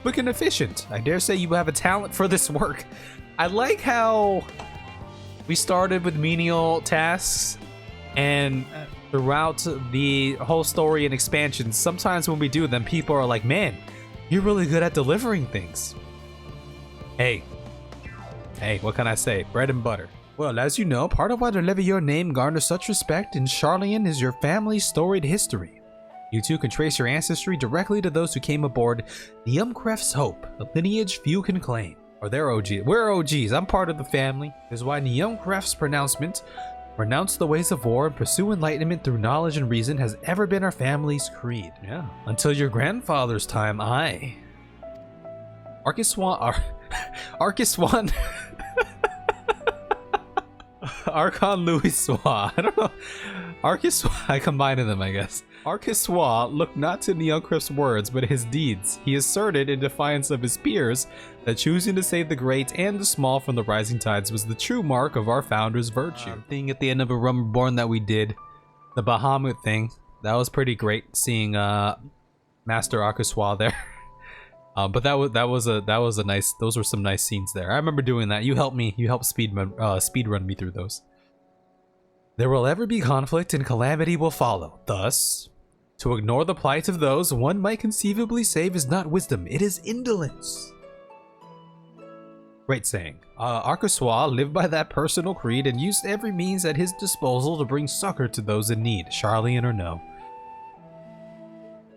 quick and efficient. I dare say you have a talent for this work. I like how we started with menial tasks, and throughout the whole story and expansions, sometimes when we do them, people are like, man, you're really good at delivering things. Hey, what can I say? Bread and butter. Well, as you know, part of why deliver your name garners such respect in Sharlayan is your family's storied history. You too can trace your ancestry directly to those who came aboard the Umkref's Hope, a lineage few can claim. Or they're OGs. We're OGs. I'm part of the family. This is why Nyumkref's pronouncement, renounce the ways of war and pursue enlightenment through knowledge and reason, has ever been our family's creed. Yeah. Until your grandfather's time, Arkiswan Archon Louis Swa. I don't know. Arkiswa, I combined them, I guess. Arkiswa looked not to Nyumkref's words, but his deeds. He asserted, in defiance of his peers, that choosing to save the great and the small from the rising tides was the true mark of our founder's virtue. Thing at the end of a Reborn that we did, the Bahamut thing, that was pretty great. Seeing Master Arkiswa there. But that was a nice. Those were some nice scenes there. I remember doing that. You helped me. You helped speedrun me through those. There will ever be conflict and calamity will follow. Thus, to ignore the plight of those one might conceivably save is not wisdom, it is indolence. Great saying. Arkiswa lived by that personal creed and used every means at his disposal to bring succor to those in need, Sharlayan or no.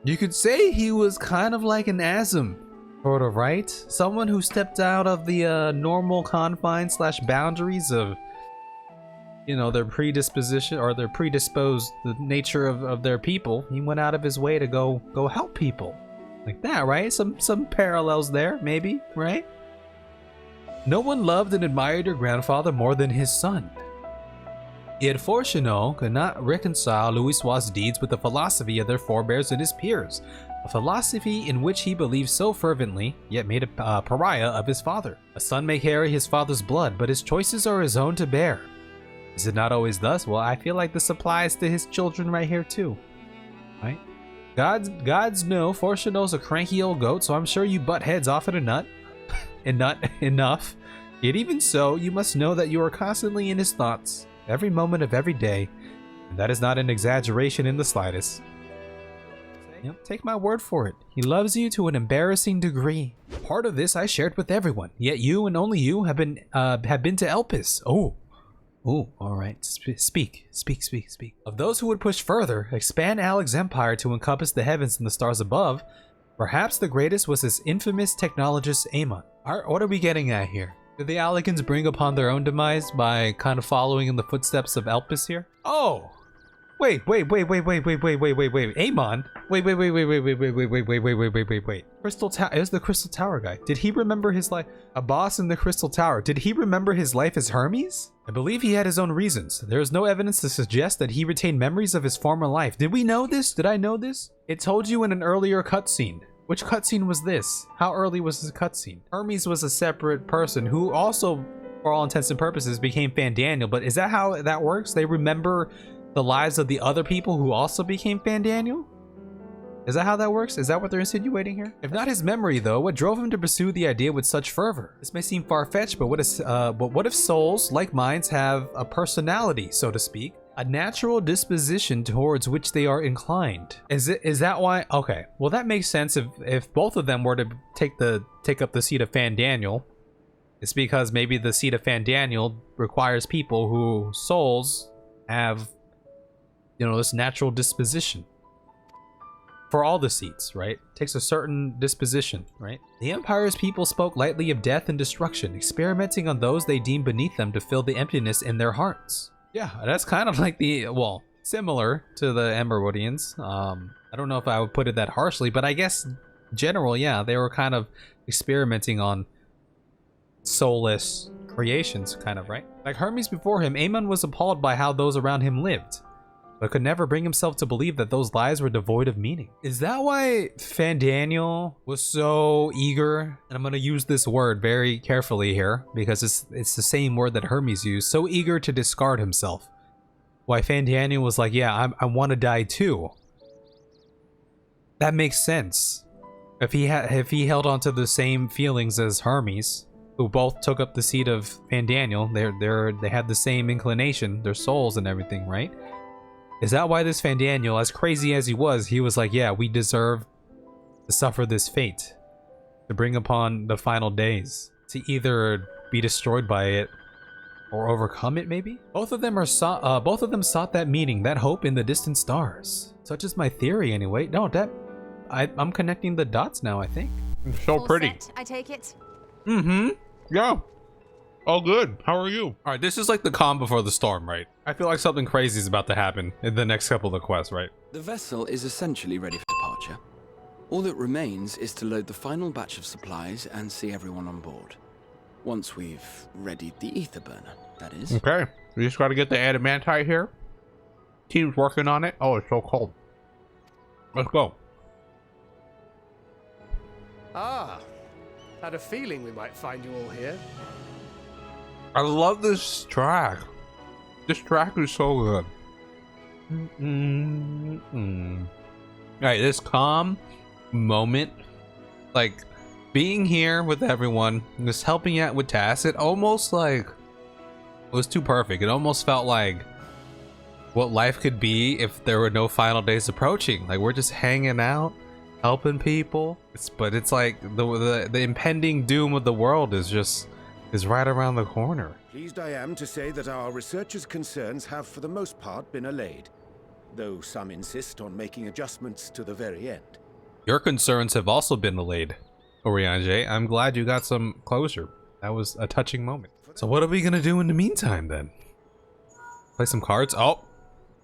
You could say he was kind of like an Azam, sort of, right? Someone who stepped out of the normal confines / boundaries of, you know, their predisposition or their predisposed the nature of their people. He went out of his way to go help people like that, right? Some parallels there, maybe, right? No one loved and admired your grandfather more than his son. Yet Fortuno could not reconcile Louis Swa's deeds with the philosophy of their forebears and his peers, a philosophy in which he believed so fervently, yet made a pariah of his father. A son may carry his father's blood, but his choices are his own to bear. Is it not always thus? Well, I feel like this applies to his children right here too, right? Gods know Fortuno's a cranky old goat, so I'm sure you butt heads off at a nut. Enough. Yet even so, you must know that you are constantly in his thoughts, every moment of every day, and that is not an exaggeration in the slightest. Yep, take my word for it. He loves you to an embarrassing degree. Part of this I shared with everyone, yet you and only you have been to Elpis. Oh, all right. Speak. Of those who would push further, expand Alec's empire to encompass the heavens and the stars above, perhaps the greatest was this infamous technologist Amon. What are we getting at here? Did the Alecans bring upon their own demise by kind of following in the footsteps of Elpis here? Oh! Wait. Amon? Wait. Crystal Tower. It was the Crystal Tower guy. Did he remember his life? A boss in the Crystal Tower. Did he remember his life as Hermes? I believe he had his own reasons. There is no evidence to suggest that he retained memories of his former life. Did we know this? Did I know this? It told you in an earlier cutscene. Which cutscene was this? How early was this cutscene? Hermes was a separate person who also, for all intents and purposes, became Fandaniel. But is that how that works? They remember the lives of the other people who also became Fandaniel? Is that how that works? Is that what they're insinuating here? If not his memory, though, what drove him to pursue the idea with such fervor? This may seem far-fetched, but what if souls, like minds, have a personality, so to speak? A natural disposition towards which they are inclined. Is that why? Okay, well that makes sense if both of them were to take up the seat of Fandaniel. It's because maybe the seat of Fandaniel requires people whose souls have, you know, this natural disposition. For all the seats, right? Takes a certain disposition, right? The Empire's people spoke lightly of death and destruction, experimenting on those they deemed beneath them to fill the emptiness in their hearts. Yeah, that's kind of like similar to the Emberwoodians. I don't know if I would put it that harshly, but I guess general, yeah, they were kind of experimenting on soulless creations, kind of, right? Like Hermes before him, Amon was appalled by how those around him lived, but could never bring himself to believe that those lives were devoid of meaning. Is that why Fandaniel was so eager, and I'm going to use this word very carefully here, because it's the same word that Hermes used, so eager to discard himself? Why Fandaniel was like, yeah, I want to die too. That makes sense. If he held on to the same feelings as Hermes, who both took up the seat of Van Daniel, they had the same inclination, their souls and everything, right? Is that why this Van Daniel, as crazy as he was like, yeah, we deserve to suffer this fate, to bring upon the final days, to either be destroyed by it or overcome it, maybe? Both of them sought that meaning, that hope in the distant stars. Such is my theory, anyway. No, I'm connecting the dots now, I think. So All pretty. set, I take it. Mm-hmm. Yeah. All good. How are you? All right, this is like the calm before the storm, right? I feel like something crazy is about to happen in the next couple of quests, right? The vessel is essentially ready for departure. All that remains is to load the final batch of supplies and see everyone on board. Once we've readied the ether burner, that is. Okay. We just got to get the adamantite here. Team's working on it. Oh, it's so cold. Let's go. Ah, had a feeling we might find you all here. I love this track. This track is so good. Alright, this calm moment, like being here with everyone, just helping out with tasks, it almost like it was too perfect. It almost felt like what life could be if there were no final days approaching. Like we're just hanging out, helping people. But it's like the impending doom of the world is right around the corner. Pleased I am to say that our researchers' concerns have for the most part been allayed, though some insist on making adjustments to the very end. Your concerns have also been allayed, Oriange. I'm glad you got some closure. That was a touching moment. So what are we gonna do in the meantime then? Play some cards? Oh.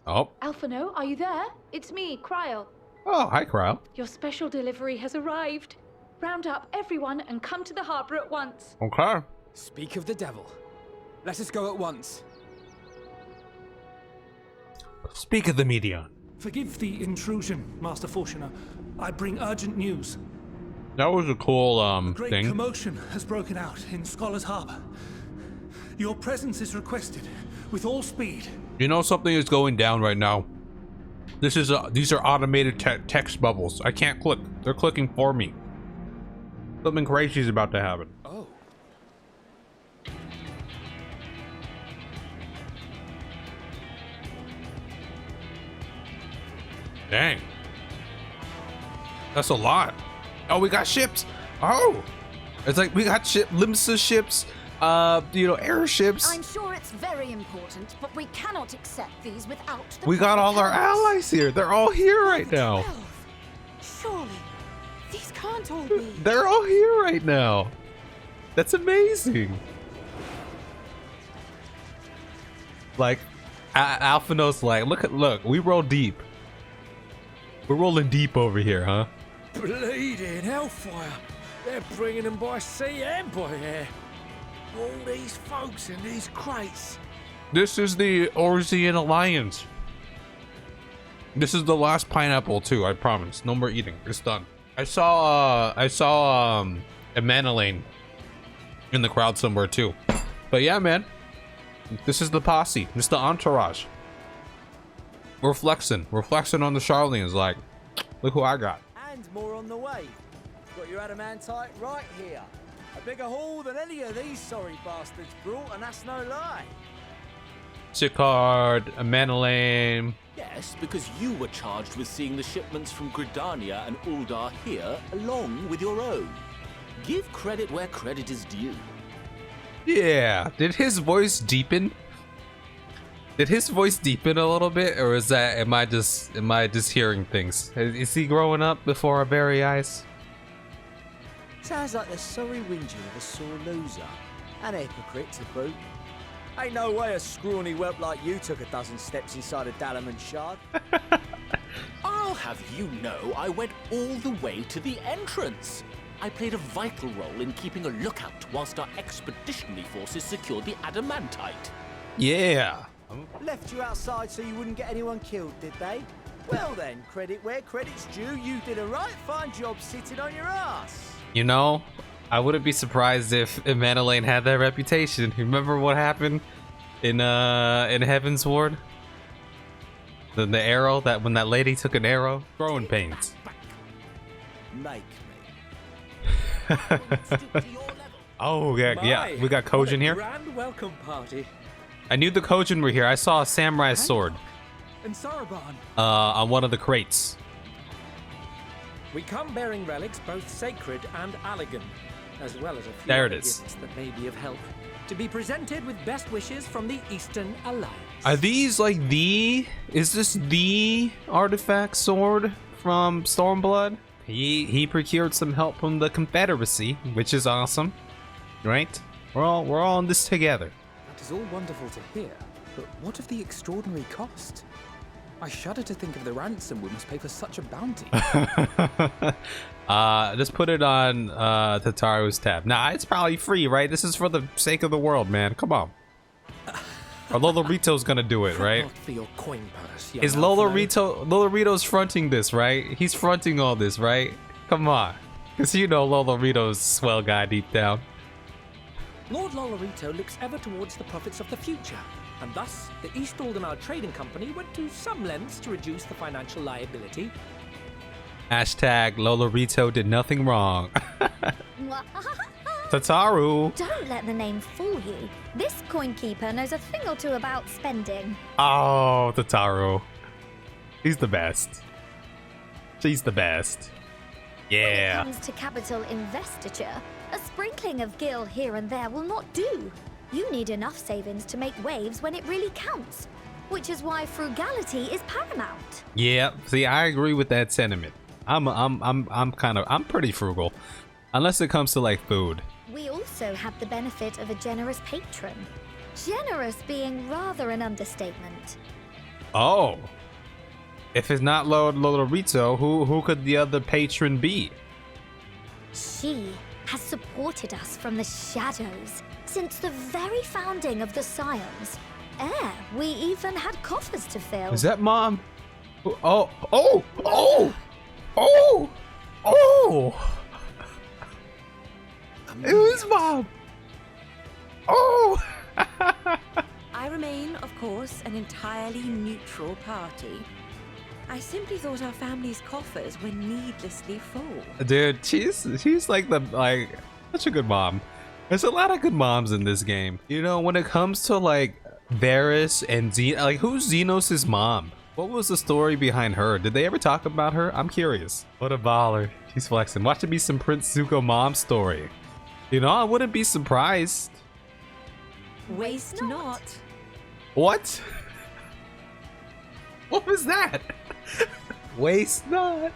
Alphino, are you there? It's me, Cryle. Oh, hi, Cryle. Your special delivery has arrived. Round up everyone and come to the harbor at once. Okay. Speak of the devil. Let us go at once. Speak of the Medion. Forgive the intrusion, Master Fortuner. I bring urgent news. That was a cool Great thing. commotion has broken out in Scholar's Harbor. Your presence is requested with all speed. You know something is going down right now. These are automated text bubbles. I can't click. They're clicking for me. Something crazy is about to happen. Oh. Dang. That's a lot. Oh, we got ships. Oh. It's like we got Limsa ships, airships. I'm sure it's very important, but we cannot accept these without the We got proper all our powers. allies here. They're all here right now. 12. Surely, these can't all be. They're all here right now. That's amazing. Like, Alphino's like, look, we roll deep. We're rolling deep over here, huh? Bleeding hellfire! They're bringing them by sea and by air. All these folks in these crates. This is the Orzian Alliance. This is the last pineapple too, I promise. No more eating. It's done. I saw Emanelaine in the crowd somewhere too. But yeah, man. This is the posse. This is the entourage. We're flexing. We're flexing on the Charlians like, look who I got. And more on the way. Got your adamantite right here. A bigger haul than any of these sorry bastards brought, and that's no lie. Sicard, Emanelaine. Yes, because you were charged with seeing the shipments from Gridania and Uldar here, along with your own. Give credit where credit is due. Yeah. Did his voice deepen? Did his voice deepen a little bit, or is that am I just hearing things? Is he growing up before our very eyes? Sounds like the sorry whinger of a sore loser. An hypocrite to boot. Ain't no way a scrawny whelp like you took a dozen steps inside a Adamant shard. I'll have you know I went all the way to the entrance. I played a vital role in keeping a lookout whilst our expeditionary forces secured the adamantite. Yeah. Left you outside so you wouldn't get anyone killed, did they? Well then, credit where credit's due. You did a right fine job sitting on your ass. You know, I wouldn't be surprised if Emanelaine had that reputation. Remember what happened in Heavensward? The arrow, that when that lady took an arrow? Growing pains. Make me. Oh yeah, we got Kojin here. Grand welcome party. I knew the Kojin were here. I saw a samurai sword And Saraban. on one of the crates. We come bearing relics both sacred and elegant, as well as a few There it other is. gifts that may be of help. To be presented with best wishes from the Eastern Alliance. Are these like is this the artifact sword from Stormblood? He procured some help from the Confederacy, which is awesome, right? We're all in this together. That is all wonderful to hear, but what of the extraordinary cost? I shudder to think of the ransom we must pay for such a bounty. Just put it on TATARU's tab. Nah, it's probably free, right? This is for the sake of the world, man. Come on. Or Lolorito's gonna do it, right? Not for your coin purse, young Is Lolorito's fronting this, right? He's fronting all this, right? Come on. Because you know Lolorito's a swell guy deep down. Lord Lolorito looks ever towards the profits of the future, and thus the East Aldenar Trading Company went to some lengths to reduce the financial liability. Hashtag Lolorito did nothing wrong. Tataru. Don't let the name fool you. This coin keeper knows a thing or two about spending. Oh, Tataru. She's the best. She's the best. Yeah. When it comes to capital investiture, a sprinkling of gil here and there will not do. You need enough savings to make waves when it really counts, which is why frugality is paramount. Yeah. See, I agree with that sentiment. I'm pretty frugal, unless it comes to like food. We also have the benefit of a generous patron. Generous being rather an understatement. Oh. If it's not Lord Lolorito, who could the other patron be? She has supported us from the shadows since the very founding of the Scions. We even had coffers to fill. Is that Mom? Oh. It was Mom. Oh. I remain, of course, an entirely neutral party. I simply thought our family's coffers were needlessly full. Dude, she's like such a good mom. There's a lot of good moms in this game. You know, when it comes to like Varys and like who's Xenos' mom? What was the story behind her? Did they ever talk about her? I'm curious. What a baller. She's flexing. Watch it be some Prince Zuko mom story. You know, I wouldn't be surprised. Waste not. What? What was that? Waste not.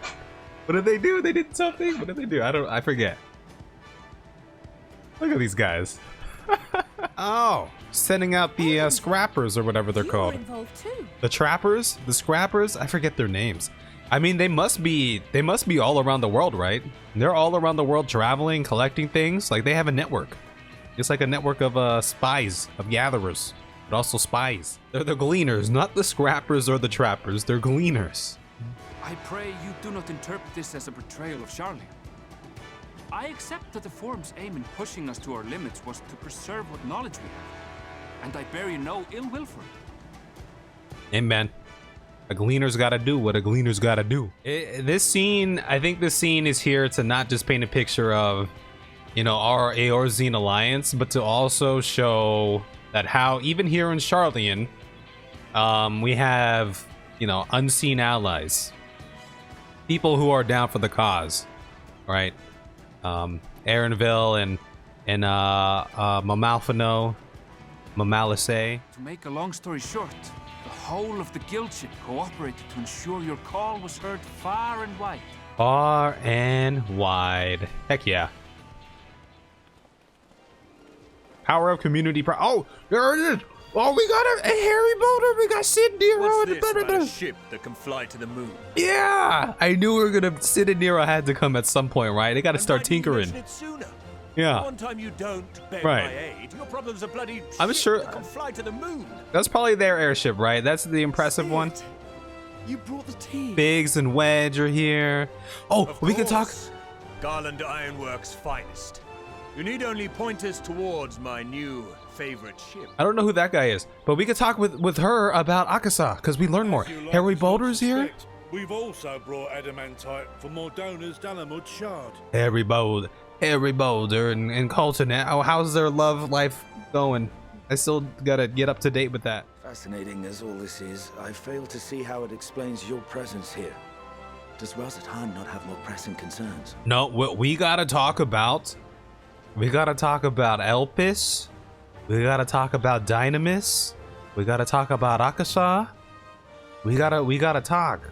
What did they do? They did something? What did they do? I forget. Look at these guys. Oh, sending out the scrappers or whatever they're called. Too. The trappers? The scrappers? I forget their names. I mean, they must be all around the world, right? They're all around the world traveling, collecting things. Like they have a network. It's like a network of spies, of gatherers, but also spies. They're the gleaners, not the scrappers or the trappers. They're gleaners. I pray you do not interpret this as a betrayal of Charlie. I accept that the Forum's aim in pushing us to our limits was to preserve what knowledge we have, and I bear you no ill will for it. Amen. A gleaner's gotta do what a gleaner's gotta do. This scene, I think this scene is here to not just paint a picture of, you know, our Eorzean alliance, but to also show that how even here in Charlian, we have, you know, unseen allies, people who are down for the cause, right? Aaronville and Mamalfino, Mamalisay. To make a long story short, the whole of the guild ship cooperated to ensure your call was heard far and wide. Far and wide. Heck yeah. Power of community. Oh, there it is. Oh, we got a Harry Boulder. We got Sid Nero. What's this, a ship that can fly to the moon? Yeah, I knew we were gonna. Sid and Nero had to come at some point, right? They got to start tinkering. Yeah. One time you don't beg Right. my aid, your problem's a bloody I'm ship sure- that can fly to the moon. That's probably their airship, right? That's the impressive one. You brought the tea. Biggs and Wedge are here. Oh, Of we can talk. course. Garland Ironworks' finest. You need only point us towards my new favorite ship. I don't know who that guy is, but we could talk with her about Akasa because we learn more. Harry Boulder's here. We've also brought Adamantite for Mordona's Dalamud Shard. Harry Boulder. Harry Boulder and Colton. How's their love life going? I still gotta get up to date with that. Fascinating as all this is, I fail to see how it explains your presence here. Does Razatan not have more pressing concerns? No, what we gotta talk about. We gotta talk about Elpis. We gotta talk about Dynamis. We gotta talk about Akasha. We gotta talk.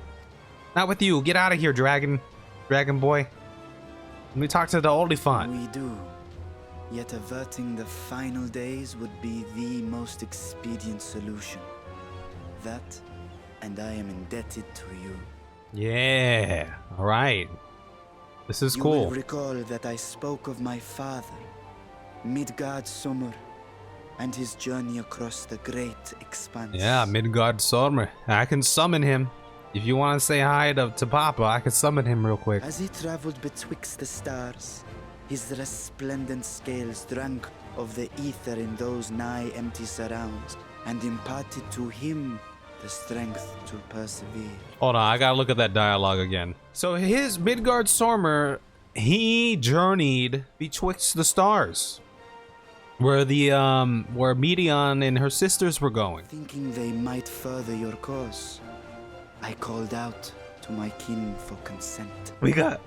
Not with you. Get out of here, dragon boy. Let me talk to the Oliphant. We do. Yet averting the final days would be the most expedient solution. That, and I am indebted to you. Yeah. All right. This is cool. You will recall that I spoke of my father, Midgard Sommer, and his journey across the great expanse. Yeah, Midgard Sommer. I can summon him. If you want to say hi to Papa, I can summon him real quick. As he traveled betwixt the stars, his resplendent scales drank of the ether in those nigh empty surrounds, and imparted to him the strength to persevere. Hold on, I gotta look at that dialogue again. So his Midgard Sommer, he journeyed betwixt the stars, where where Medion and her sisters were going. Thinking they might further your cause, I called out to my kin for consent. We got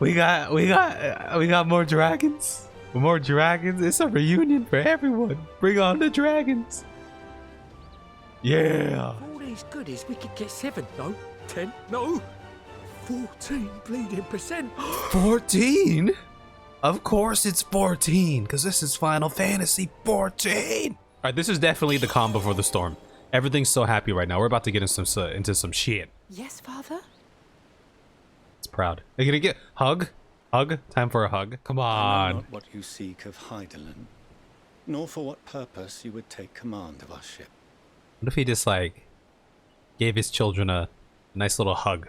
more dragons. More dragons. It's a reunion for everyone. Bring on the dragons. Yeah. All these goodies, we could get 7, no? 10, no? 14 bleeding percent. 14? Of course it's 14, because this is Final Fantasy 14. All right, this is definitely the calm before the storm. Everything's so happy right now. We're about to get into some shit. Yes, Father? It's proud. Are you gonna get hug? Hug? Time for a hug. Come I know on. not what you seek of Hydaelyn, nor for what purpose you would take command of our ship. What if he just like gave his children a nice little hug?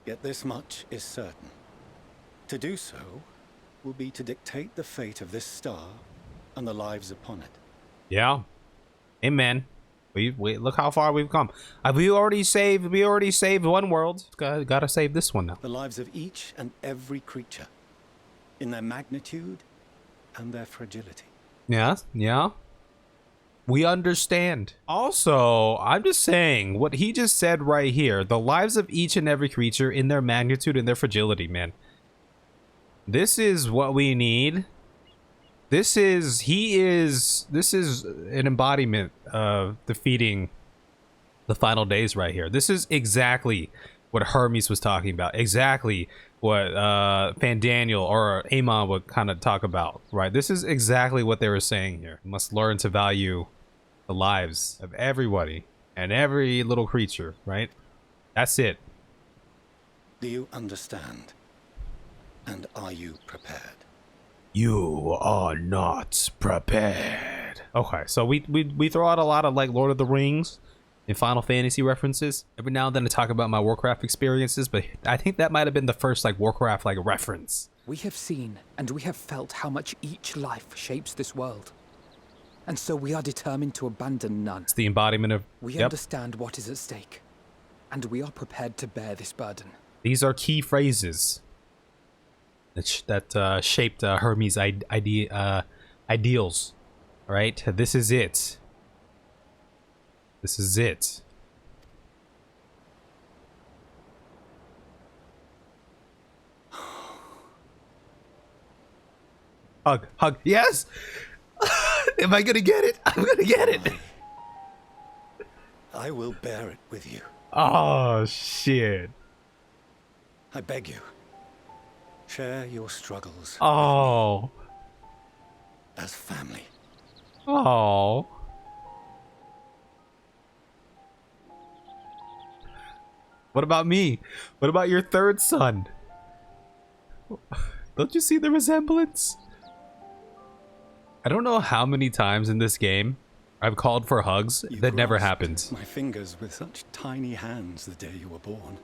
Yet this much is certain. To do so will be to dictate the fate of this star and the lives upon it. Yeah. Amen. We look how far we've come. We already saved one world. Gotta save this one now. The lives of each and every creature, in their magnitude and their fragility. Yeah, yeah. We understand. Also, I'm just saying what he just said right here. The lives of each and every creature in their magnitude and their fragility, man. This is what we need. This is an embodiment of defeating the final days right here. This is exactly what Hermes was talking about. Exactly what Fandaniel or Amon would kind of talk about, right? This is exactly what they were saying here. We must learn to value the lives of everybody and every little creature, right? That's it. Do you understand? And are you prepared? You are not prepared. Okay, so we throw out a lot of like Lord of the Rings and Final Fantasy references every now and then to talk about my Warcraft experiences, but I think that might have been the first like Warcraft like reference. We have seen and we have felt how much each life shapes this world. And so we are determined to abandon none. It's the embodiment of... We understand what is at stake, and we are prepared to bear this burden. These are key phrases that shaped Hermes' ideals. All right, this is it. This is it. Hug, hug, yes! Am I gonna get it? I'm gonna get it! I will bear it with you. Oh, shit. I beg you. Share your struggles. Oh. As family. Oh. What about me? What about your third son? Don't you see the resemblance? I don't know how many times in this game I've called for hugs. That never happened. My fingers with such tiny hands the day you were born.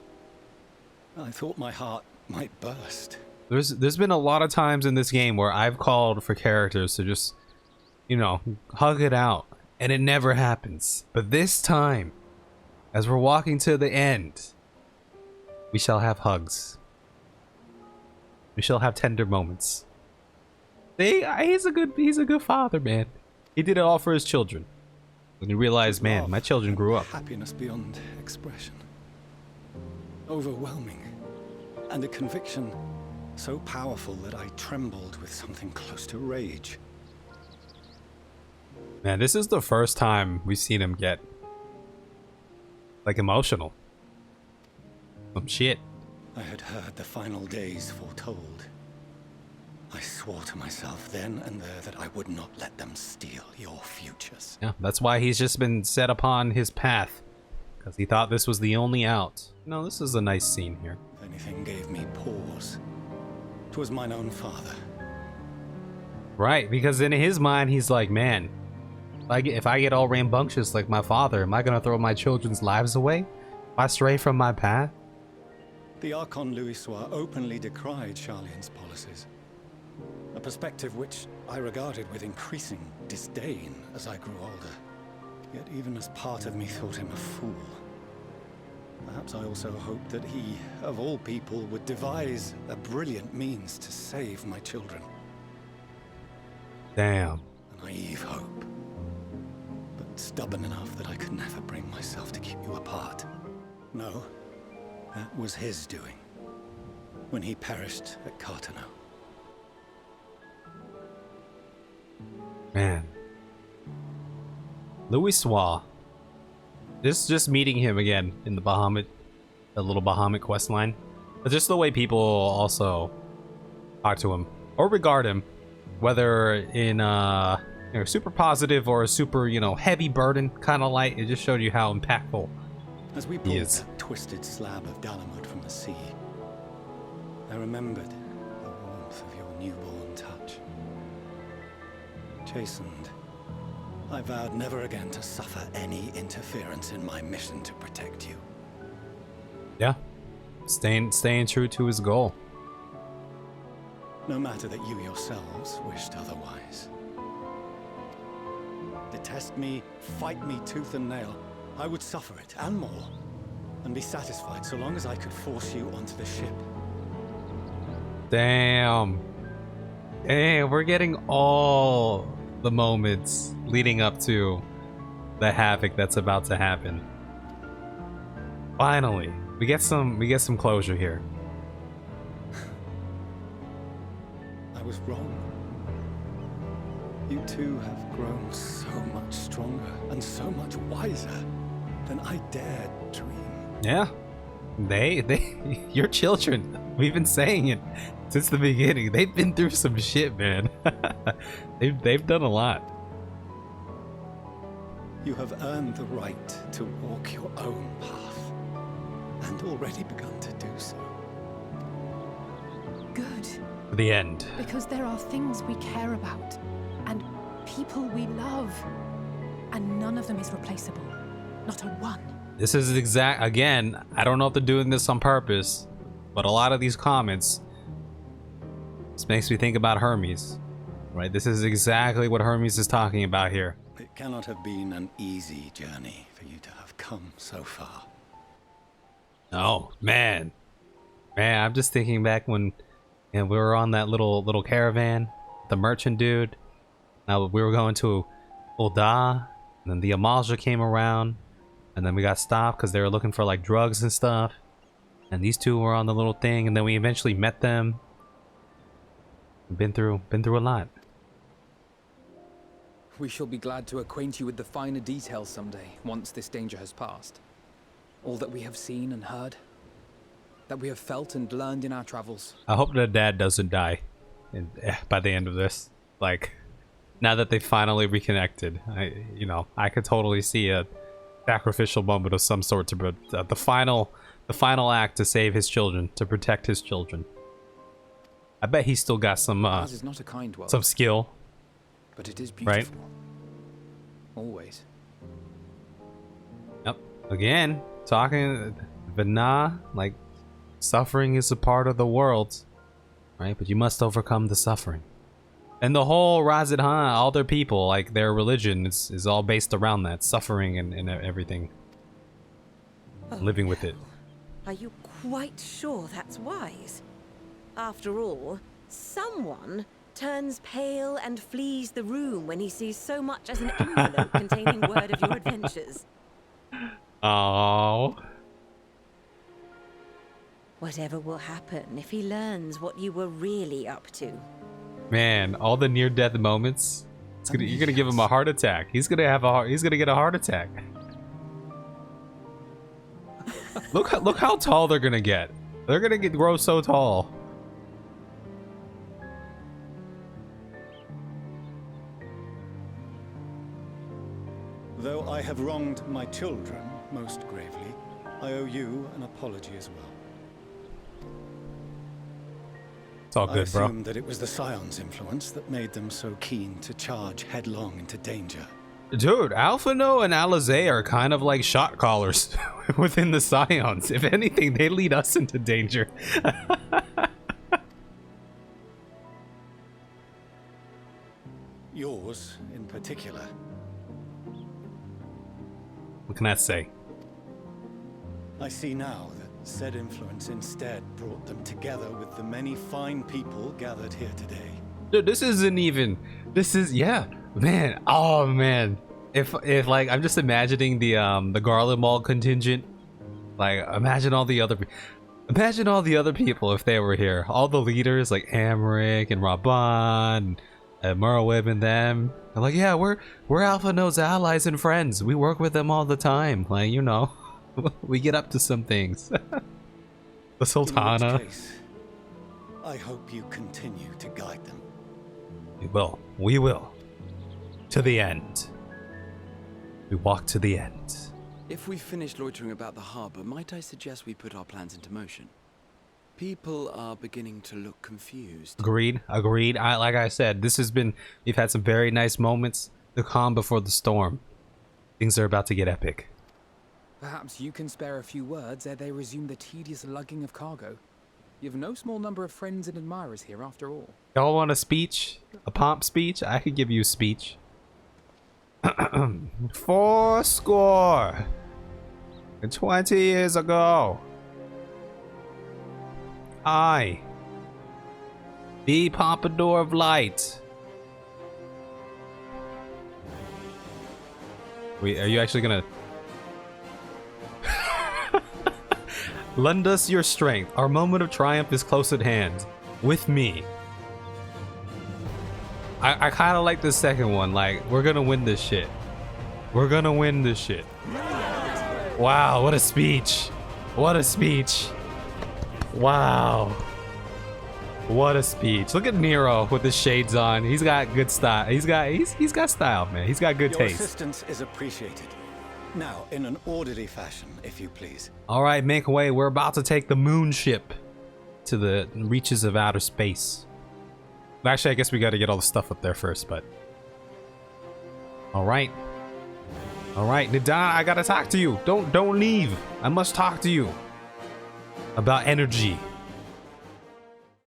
I thought my heart might burst. There's been a lot of times in this game where I've called for characters to just, you know, hug it out, and it never happens. But this time, as we're walking to the end, we shall have hugs. We shall have tender moments. He's a good father, man. He did it all for his children. When he realized, man, my children grew up. Happiness beyond expression. Overwhelming. And a conviction so powerful that I trembled with something close to rage. Man, this is the first time we've seen him get, like, emotional. Some shit. I had heard the final days foretold. I swore to myself then and there that I would not let them steal your futures. Yeah, that's why he's just been set upon his path. Because he thought this was the only out. No, this is a nice scene here. If anything gave me pause, 'twas mine own father. Right, because in his mind, he's like, man, if I get all rambunctious like my father, am I going to throw my children's lives away? If I stray from my path? The Archon Louisoix openly decried Charlian's policies. A perspective which I regarded with increasing disdain as I grew older. Yet even as part of me thought him a fool. Perhaps I also hoped that he, of all people, would devise a brilliant means to save my children. Damn. A naive hope. But stubborn enough that I could never bring myself to keep you apart. No, that was his doing. When he perished at Cartano. Man. Louisoix. Just meeting him again in the Bahamut, the little Bahamut quest line. But just the way people also talk to him or regard him, whether in super positive or a super, heavy burden kind of light, it just showed you how impactful As we pulled that twisted slab of Dalamud from the sea, I remembered the warmth of your newborn touch. Chastened, I vowed never again to suffer any interference in my mission to protect you. Yeah, staying true to his goal. No matter that you yourselves wished otherwise. Detest me, fight me tooth and nail, I would suffer it, and more, and be satisfied so long as I could force you onto the ship. Damn. Damn, we're getting all the moments leading up to the havoc that's about to happen. Finally, we get some closure here. I was wrong. You two have grown so much stronger and so much wiser than I dared dream. Yeah. Your children. We've been saying it since the beginning. They've been through some shit, man. they've done a lot. You have earned the right to walk your own path, and already begun to do so. Good. The end. Because there are things we care about, and people we love, and none of them is replaceable. Not a one. This is again, I don't know if they're doing this on purpose, but a lot of these comments, this makes me think about Hermes, right? This is exactly what Hermes is talking about here. It cannot have been an easy journey for you to have come so far. Oh, man. Man, I'm just thinking back when we were on that little caravan, the merchant dude. Now we were going to Ul'dah, and then the Amalja came around, and then we got stopped because they were looking for like drugs and stuff. And these two were on the little thing, and then we eventually met them. Been through a lot. We shall be glad to acquaint you with the finer details someday, once this danger has passed. All that we have seen and heard, that we have felt and learned in our travels. I hope that dad doesn't die by the end of this. Like, now that they finally reconnected, I could totally see a sacrificial moment of some sort to the final act to save his children, to protect his children. I bet he's still got some Ours is not a kind world, some skill. But it is beautiful. Right? Always. Yep. Again, talking Vana, like, suffering is a part of the world, right? But you must overcome the suffering. And the whole Razid Han, all their people, like their religion is all based around that suffering and everything. Oh, living with it. Are you quite sure that's wise? After all, someone turns pale and flees the room when he sees so much as an envelope containing word of your adventures. Oh. Whatever will happen if he learns what you were really up to. Man, all the near-death moments. You're gonna give him a heart attack. He's gonna get a heart attack. Look how tall they're gonna get. They're gonna grow so tall. Though I have wronged my children most gravely, I owe you an apology as well. It's all good, bro. I assumed that it was the Scion's influence that made them so keen to charge headlong into danger. Dude, Alphino and Alizé are kind of like shot callers within the Scions. If anything, they lead us into danger. Yours in particular. What can I say? I see now that said influence instead brought them together with the many fine people gathered here today. Dude, this isn't even. This is, yeah, man. Oh man, if like I'm just imagining the Garland Mall contingent. Like imagine all the other people if they were here. All the leaders like Amric and Raban and Merwib and them. They're like, yeah, we're Alphino's allies and friends. We work with them all the time. Like, you know, we get up to some things. The Sultana. In which case, I hope you continue to guide them. We will. To the end. We walk to the end. If we've finished loitering about the harbor, might I suggest we put our plans into motion? People are beginning to look confused. Agreed. Like I said, we've had some very nice moments. The calm before the storm. Things are about to get epic. Perhaps you can spare a few words ere they resume the tedious lugging of cargo. You have no small number of friends and admirers here after all. Y'all want a speech? A pomp speech? I could give you a speech. 20 years ago, I, the Pompadour of Light. Wait, are you actually gonna lend us your strength? Our moment of triumph is close at hand. With me. I kind of like the second one. Like, we're gonna win this shit. We're gonna win this shit. Wow, what a speech. What a speech. Wow. What a speech. Look at Nero with his shades on. He's got good style. He's got style, man. He's got good Your taste. assistance is appreciated. Now, in an orderly fashion, if you please. All right, make way. We're about to take the moon ship to the reaches of outer space. Actually, I guess we got to get all the stuff up there first, but... All right. All right, Nidana, I got to talk to you. Don't leave. I must talk to you about energy.